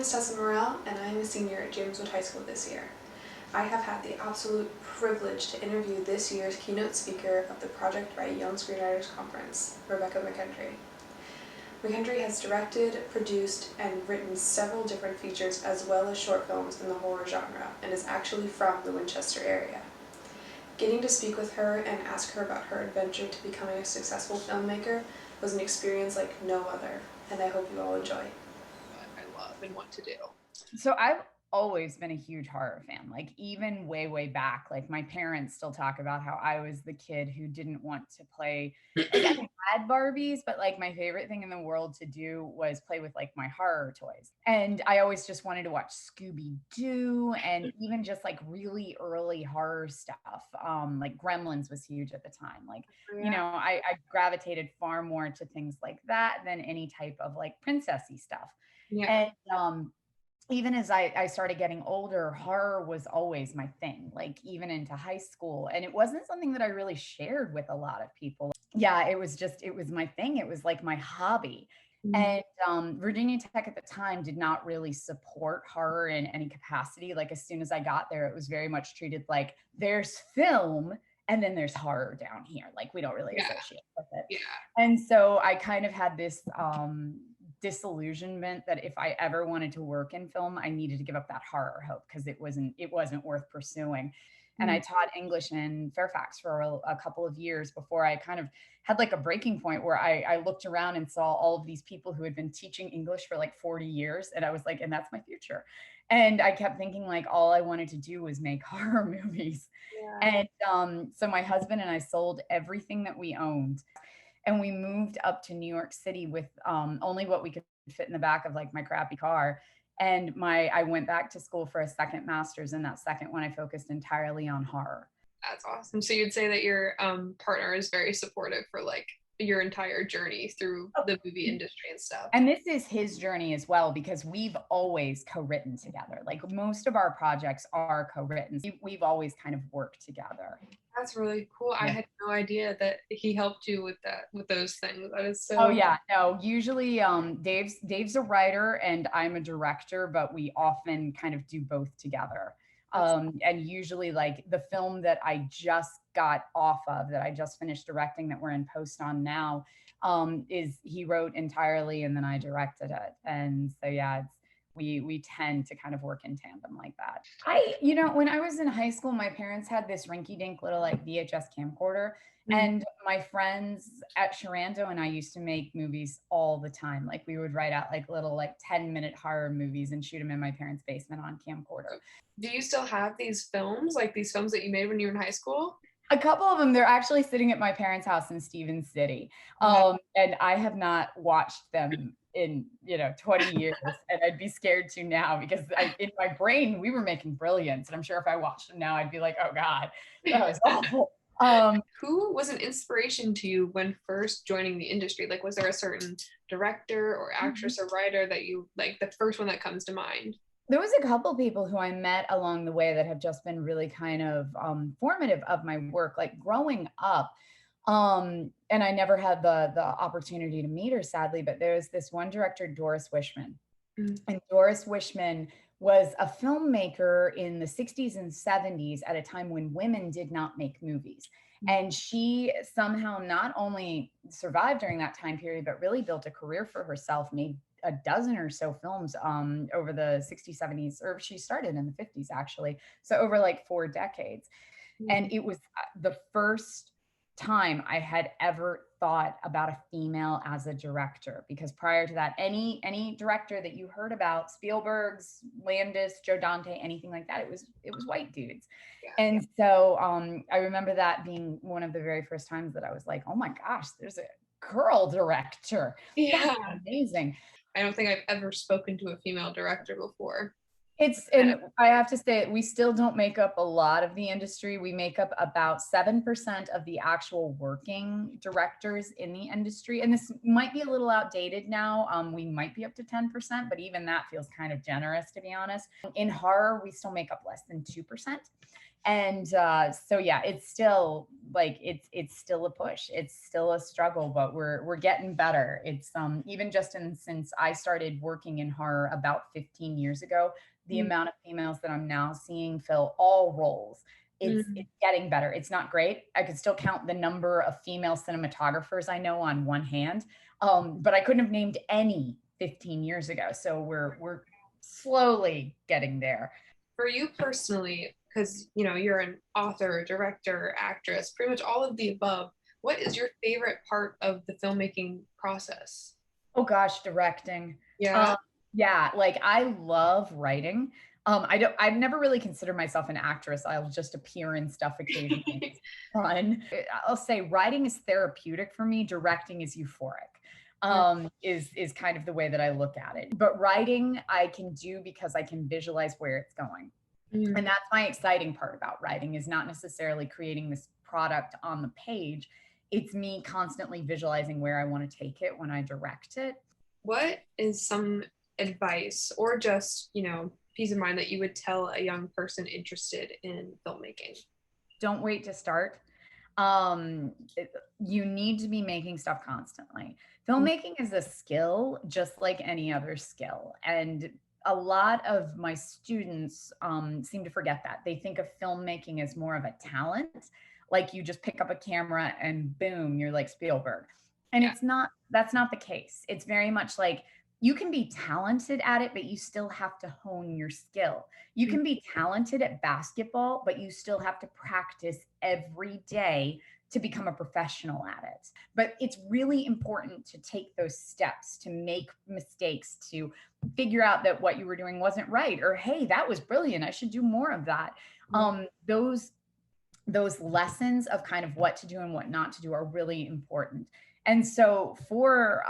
is Tessa Morell, and I am a senior at Jameswood High School this year. I have had the absolute privilege to interview this year's keynote speaker of the Project by Young Screenwriters Conference, Rebekah McKendry. McKendry has directed, produced, and written several different features as well as short films in the horror genre, and is actually from the Winchester area. Getting to speak with her and ask her about her adventure to becoming a successful filmmaker was an experience like no other, and I hope you all enjoy. What I love and want to do. So I've always been a huge horror fan, like even way back. Like my parents still talk about how I was the kid who didn't want to play, like I had Barbies, but like my favorite thing in the world to do was play with like my horror toys. And I always just wanted to watch Scooby-Doo and even just like really early horror stuff. Like Gremlins was huge at the time. Like, you know, I gravitated far more to things like that than any type of like princessy stuff. Yeah. And even as I started getting older, horror was always my thing, like even into high school. And it wasn't something that I really shared with a lot of people. Yeah, it was my thing. It was like my hobby. Mhm. And Virginia Tech at the time did not really support horror in any capacity. Like as soon as I got there, it was very much treated like there's film and then there's horror down here. Like we don't really associate with it. Yeah. And so I kind of had this disillusionment that if I ever wanted to work in film, I needed to give up that horror hope because it wasn't worth pursuing. And I taught English in Fairfax for a couple of years before I kind of had like a breaking point where I looked around and saw all of these people who had been teaching English for like 40 years. And I was like, and that's my future. And I kept thinking like all I wanted to do was make horror movies. Yeah. And so my husband and I sold everything that we owned and we moved up to New York City with only what we could fit in the back of like my crappy car. And I went back to school for a second master's. And that second one, I focused entirely on horror. That's awesome. So you'd say that your partner is very supportive for like your entire journey through the movie industry and stuff. And this is his journey as well, because we've always co-written together. Like most of our projects are co-written. We've always kind of worked together. That's really cool. I had no idea that he helped you with that, with those things. That is so. Oh yeah, no. Usually, Dave's a writer and I'm a director, but we often kind of do both together. And usually, like the film that I just got off of, that I just finished directing, that we're in post on now, is he wrote entirely and then I directed it. And so yeah, it's we tend to kind of work in tandem like that. When I was in high school, my parents had this rinky-dink little like VHS camcorder. And my friends at Shenandoah and I used to make movies all the time. Like we would write out like little like 10-minute horror movies and shoot them in my parents' basement on camcorder. Do you still have these films, like these films that you made when you were in high school? A couple of them, they're actually sitting at my parents' house in Stevens City. And I have not watched them in 20 years, and I'd be scared to now because in my brain we were making brilliance, and I'm sure if I watched them now I'd be like, oh god, that was awful. Who was an inspiration to you when first joining the industry? Like, was there a certain director or actress or writer that you like, the first one that comes to mind? There was a couple people who I met along the way that have just been really kind of formative of my work. Like growing up, and I never had the opportunity to meet her, sadly, but there was this one director, Doris Wishman. And Doris Wishman was a filmmaker in the 60s and 70s at a time when women did not make movies. And she somehow not only survived during that time period, but really built a career for herself, made a dozen or so films over the 60s, 70s, or she started in the 50s, actually. So over like 4 decades. And it was the first time I had ever thought about a female as a director, because prior to that, any director that you heard about, Spielberg's, Landis, Joe Dante, anything like that, it was white dudes. And so I remember that being one of the very first times that I was like, oh my gosh, there's a girl director. Yeah. That's amazing. I don't think I've ever spoken to a female director before. And I have to say, we still don't make up a lot of the industry. We make up about 7% of the actual working directors in the industry. And this might be a little outdated now. We might be up to 10%, but even that feels kind of generous, to be honest. In horror, we still make up less than 2%. And so yeah, it's still like it's still a push. It's still a struggle, but we're getting better. It's even just since I started working in horror about 15 years ago, the amount of females that I'm now seeing fill all roles. It's getting better. It's not great. I could still count the number of female cinematographers I know on one hand, but I couldn't have named any 15 years ago. So we're slowly getting there. For you personally, because you're an author, director, actress, pretty much all of the above, what is your favorite part of the filmmaking process? Oh gosh, directing. Yeah. Yeah, like I love writing. I've never really considered myself an actress. I'll just appear in stuff occasionally. It's fun. I'll say writing is therapeutic for me. Directing is euphoric. Is kind of the way that I look at it. But writing I can do because I can visualize where it's going. And that's my exciting part about writing, is not necessarily creating this product on the page. It's me constantly visualizing where I want to take it when I direct it. What is some advice or just, peace of mind that you would tell a young person interested in filmmaking? Don't wait to start. You need to be making stuff constantly. Filmmaking is a skill just like any other skill. And a lot of my students seem to forget that. They think of filmmaking as more of a talent, like you just pick up a camera and boom, you're like Spielberg. And that's not the case. It's very much like you can be talented at it, but you still have to hone your skill. You can be talented at basketball, but you still have to practice every day to become a professional at it. But it's really important to take those steps, to make mistakes, to figure out that what you were doing wasn't right, or hey, that was brilliant, I should do more of that. Those lessons of kind of what to do and what not to do are really important. And so for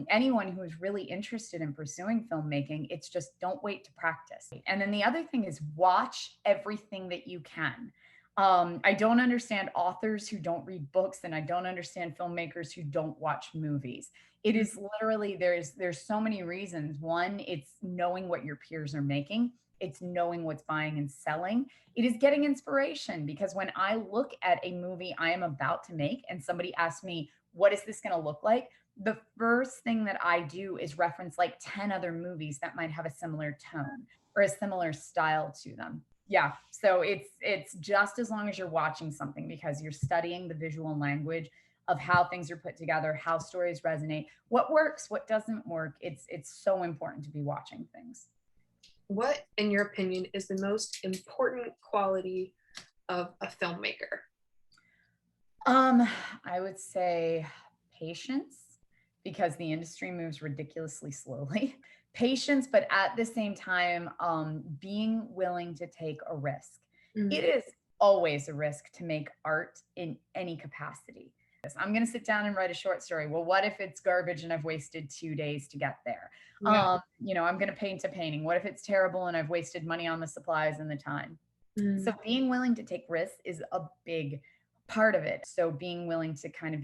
anyone who is really interested in pursuing filmmaking, it's just don't wait to practice. And then the other thing is watch everything that you can. I don't understand authors who don't read books, and I don't understand filmmakers who don't watch movies. It is literally, there's so many reasons. One, it's knowing what your peers are making. It's knowing what's buying and selling. It is getting inspiration, because when I look at a movie I am about to make and somebody asks me, what is this going to look like? The first thing that I do is reference like 10 other movies that might have a similar tone or a similar style to them. Yeah. So it's just as long as you're watching something, because you're studying the visual language of how things are put together, how stories resonate, what works, what doesn't work. It's so important to be watching things. What, in your opinion, is the most important quality of a filmmaker? I would say patience, because the industry moves ridiculously slowly. Patience, but at the same time, being willing to take a risk. It is always a risk to make art in any capacity. I'm going to sit down and write a short story. Well, what if it's garbage and I've wasted 2 days to get there? I'm going to paint a painting. What if it's terrible and I've wasted money on the supplies and the time? So being willing to take risks is a big part of it. So being willing to kind of,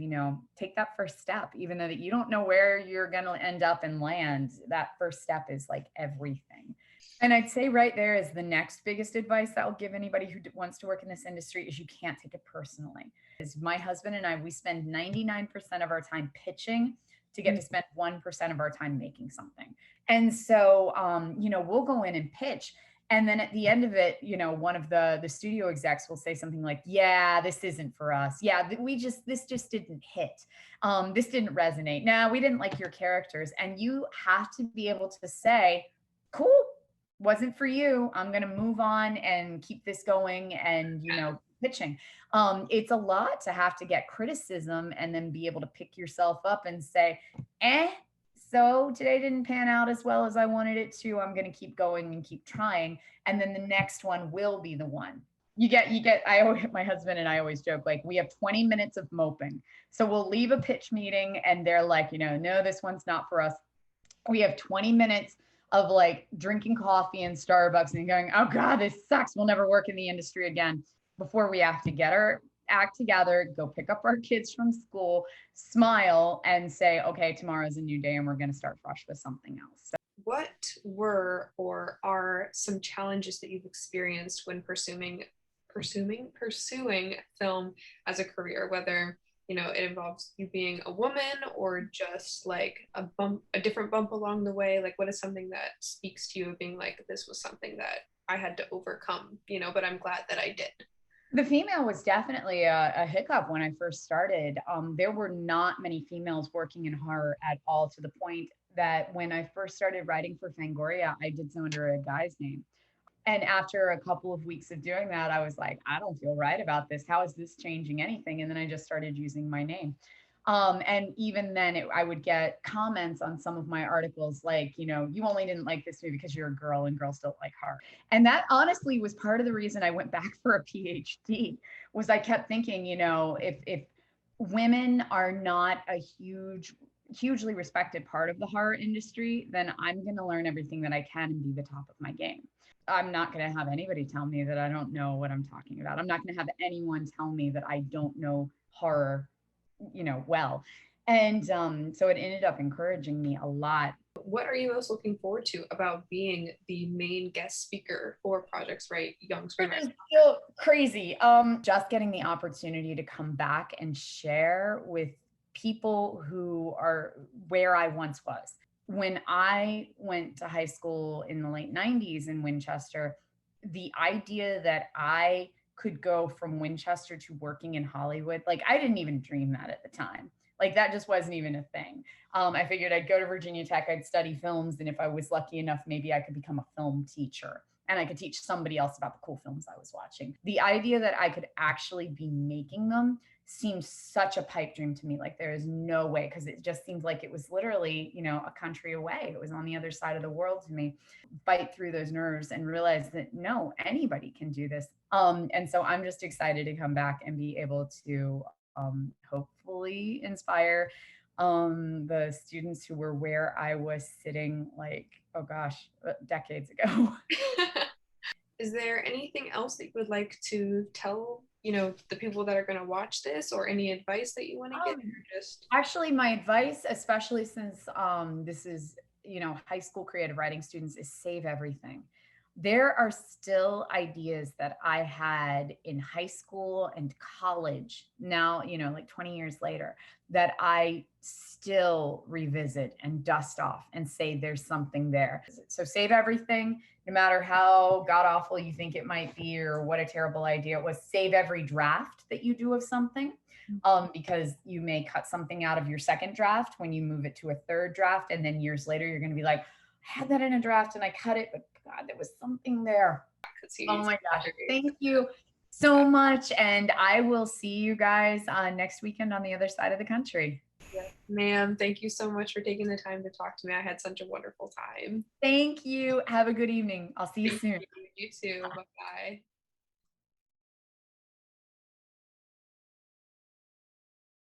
take that first step, even though that you don't know where you're going to end up and land, that first step is like everything. And I'd say right there is the next biggest advice that I'll give anybody who wants to work in this industry is you can't take it personally. As my husband and I, we spend 99% of our time pitching to get to spend 1% of our time making something. And so, we'll go in and pitch. And then at the end of it, one of the studio execs will say something like, yeah, this isn't for us. Yeah, this just didn't hit. This didn't resonate. No, we didn't like your characters. And you have to be able to say, cool, wasn't for you. I'm going to move on and keep this going and, pitching. It's a lot to have to get criticism and then be able to pick yourself up and say, so today didn't pan out as well as I wanted it to. I'm going to keep going and keep trying. And then the next one will be the one. My husband and I always joke, like, we have 20 minutes of moping. So we'll leave a pitch meeting and they're like, no, this one's not for us. We have 20 minutes of like drinking coffee in Starbucks and going, oh God, this sucks. We'll never work in the industry again, before we have to get our act together, go pick up our kids from school, smile, and say, okay, tomorrow's a new day and we're going to start fresh with something else. So, what were or are some challenges that you've experienced when pursuing pursuing film as a career, whether it involves you being a woman or just like a different bump along the way? Like, what is something that speaks to you of being like, this was something that I had to overcome, but I'm glad that I did? The female was definitely a hiccup when I first started. There were not many females working in horror at all, to the point that when I first started writing for Fangoria, I did so under a guy's name. And after a couple of weeks of doing that, I was like, I don't feel right about this. How is this changing anything? And then I just started using my name. And even then I would get comments on some of my articles like, you only didn't like this movie because you're a girl and girls don't like horror. And that honestly was part of the reason I went back for a PhD, was I kept thinking, if women are not a hugely respected part of the horror industry, then I'm going to learn everything that I can and be the top of my game. I'm not going to have anybody tell me that I don't know what I'm talking about. I'm not going to have anyone tell me that I don't know horror, well. And so it ended up encouraging me a lot. What are you most looking forward to about being the main guest speaker for Projects Right Young Screenwriters? It's so crazy. Just getting the opportunity to come back and share with people who are where I once was. When I went to high school in the late 90s in Winchester, the idea that I could go from Winchester to working in Hollywood, like I didn't even dream that at the time. Like that just wasn't even a thing. I figured I'd go to Virginia Tech, I'd study films, and if I was lucky enough, maybe I could become a film teacher and I could teach somebody else about the cool films I was watching. The idea that I could actually be making them seems such a pipe dream to me. Like there is no way, because it just seems like it was literally, a country away. It was on the other side of the world to me. Fight through those nerves and realize that no, anybody can do this. And so I'm just excited to come back and be able to hopefully inspire the students who were where I was sitting, like, oh gosh, decades ago. Is there anything else that you would like to tell, the people that are going to watch this, or any advice that you want to give? Actually, my advice, especially since this is, high school creative writing students, is save everything. There are still ideas that I had in high school and college now, like 20 years later, that I still revisit and dust off and say there's something there. So save everything, no matter how god awful you think it might be or what a terrible idea it was. Save every draft that you do of something, because you may cut something out of your second draft when you move it to a third draft. And then years later, you're going to be like, I had that in a draft and I cut it, but God, there was something there. Oh my gosh. Thank you so much. And I will see you guys next weekend on the other side of the country. Yes, ma'am. Thank you so much for taking the time to talk to me. I had such a wonderful time. Thank you. Have a good evening. I'll see you soon. You too. Bye-bye.